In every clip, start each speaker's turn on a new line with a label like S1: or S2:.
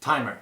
S1: Timer.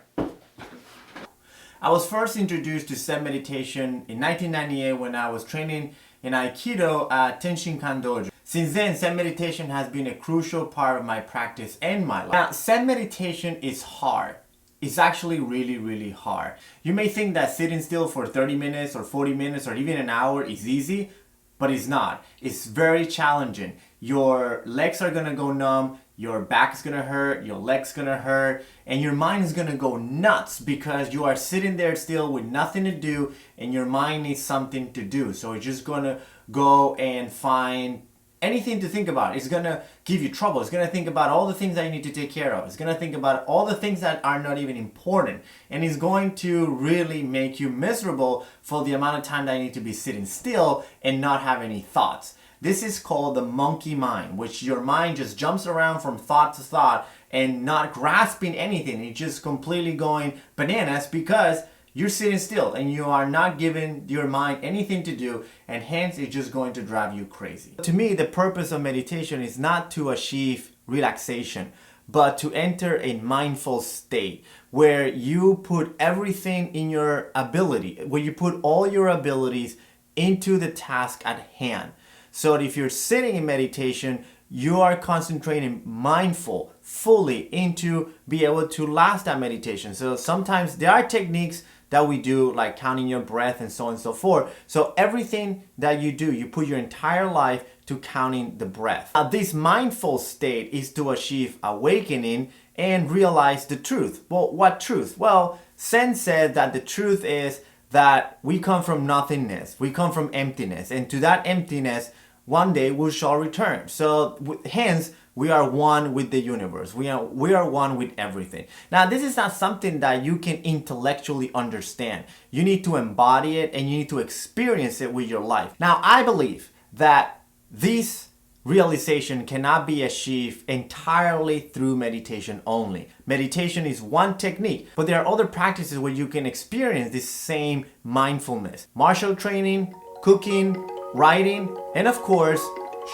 S1: I was first introduced to Zen meditation in 1998 when I was training in Aikido at Tenshinkan Dojo. Since then, Zen meditation has been a crucial part of my practice and my life. Now, Zen meditation is hard. It's actually really hard. You may think that sitting still for 30 minutes or 40 minutes or even an hour is easy, but it's not. It's very challenging. Your legs are gonna go numb, your back is gonna hurt, your legs gonna hurt, and your mind is gonna go nuts because you are sitting there still with nothing to do and your mind needs something to do. So it's just gonna go and find anything to think about. It's gonna give you trouble. It's gonna think about all the things that you need to take care of. It's gonna think about all the things that are not even important. And it's going to really make you miserable for the amount of time that you need to be sitting still and not have any thoughts. This is called the monkey mind, which your mind just jumps around from thought to thought and not grasping anything. It's just completely going bananas because you're sitting still and you are not giving your mind anything to do, and hence it's just going to drive you crazy. To me, the purpose of meditation is not to achieve relaxation, but to enter a mindful state where you put everything in your ability, where you put all your abilities into the task at hand. So that if you're sitting in meditation, you are concentrating mindful, fully into be able to last that meditation. So sometimes there are techniques that we do like counting your breath and so on and so forth. So everything that you do, you put your entire life to counting the breath. Now, this mindful state is to achieve awakening and realize the truth. Well, what truth? Well, Zen said that the truth is that we come from nothingness, we come from emptiness, and to that emptiness, one day we shall return. So hence, we are one with the universe. We are one with everything. Now, this is not something that you can intellectually understand. You need to embody it and you need to experience it with your life. Now, I believe that this realization cannot be achieved entirely through meditation only. Meditation is one technique, but there are other practices where you can experience this same mindfulness. Martial training, cooking, writing, and of course,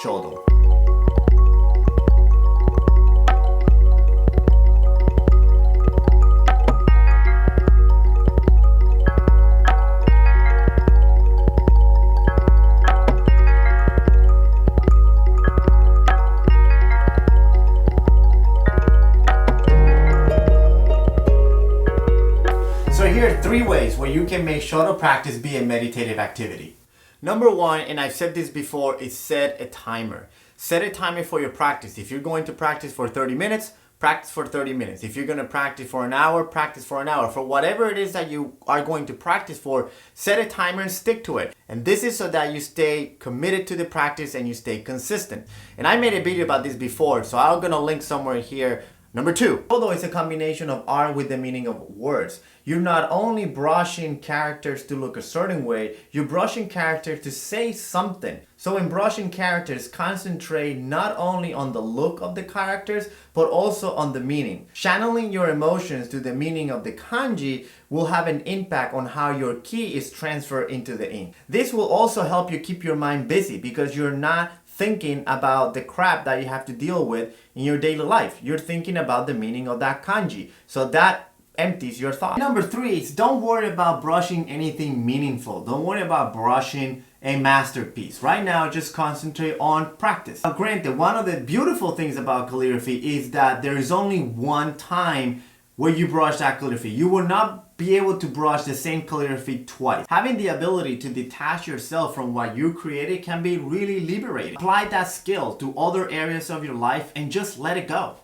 S1: Shodo. So here are 3 ways where you can make Shodo practice be a meditative activity. Number 1, and I've said this before, is set a timer. Set a timer for your practice. If you're going to practice for 30 minutes, practice for 30 minutes. If you're going to practice for an hour, practice for an hour. For whatever it is that you are going to practice for, set a timer and stick to it. And this is so that you stay committed to the practice and you stay consistent. And I made a video about this before, so I'm going to link somewhere here. Number 2, although it's a combination of art with the meaning of words. You're not only brushing characters to look a certain way, you're brushing characters to say something. So in brushing characters, concentrate not only on the look of the characters, but also on the meaning. Channeling your emotions to the meaning of the kanji will have an impact on how your ki is transferred into the ink. This will also help you keep your mind busy because you're not thinking about the crap that you have to deal with in your daily life. You're thinking about the meaning of that kanji. So that empties your thought. Number 3 is don't worry about brushing anything meaningful. Don't worry about brushing a masterpiece. Right now, just concentrate on practice. Now, granted, one of the beautiful things about calligraphy is that there is only one time where you brush that calligraphy. You will not be able to brush the same calligraphy twice. Having the ability to detach yourself from what you created can be really liberating. Apply that skill to other areas of your life and just let it go.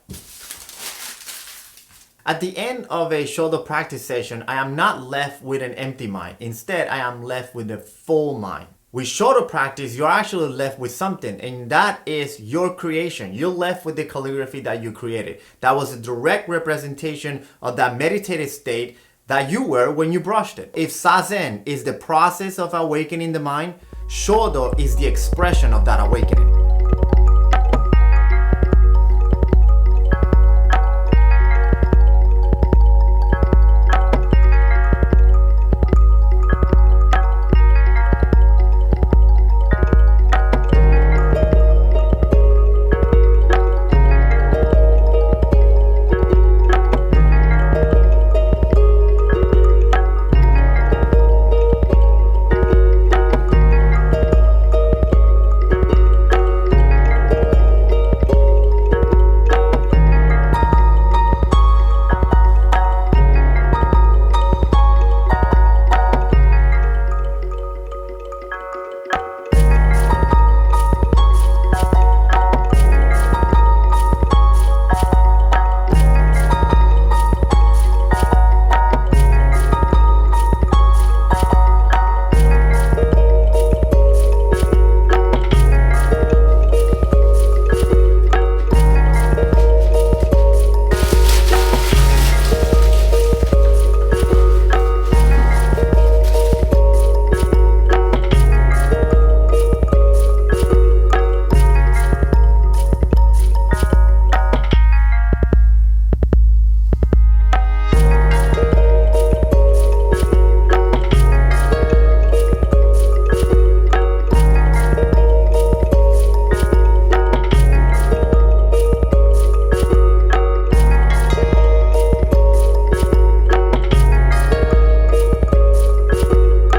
S1: At the end of a Shodo practice session, I am not left with an empty mind. Instead, I am left with a full mind. With Shodo practice, you're actually left with something, and that is your creation. You're left with the calligraphy that you created. That was a direct representation of that meditative state that you were when you brushed it. If Zazen is the process of awakening the mind, Shodo is the expression of that awakening.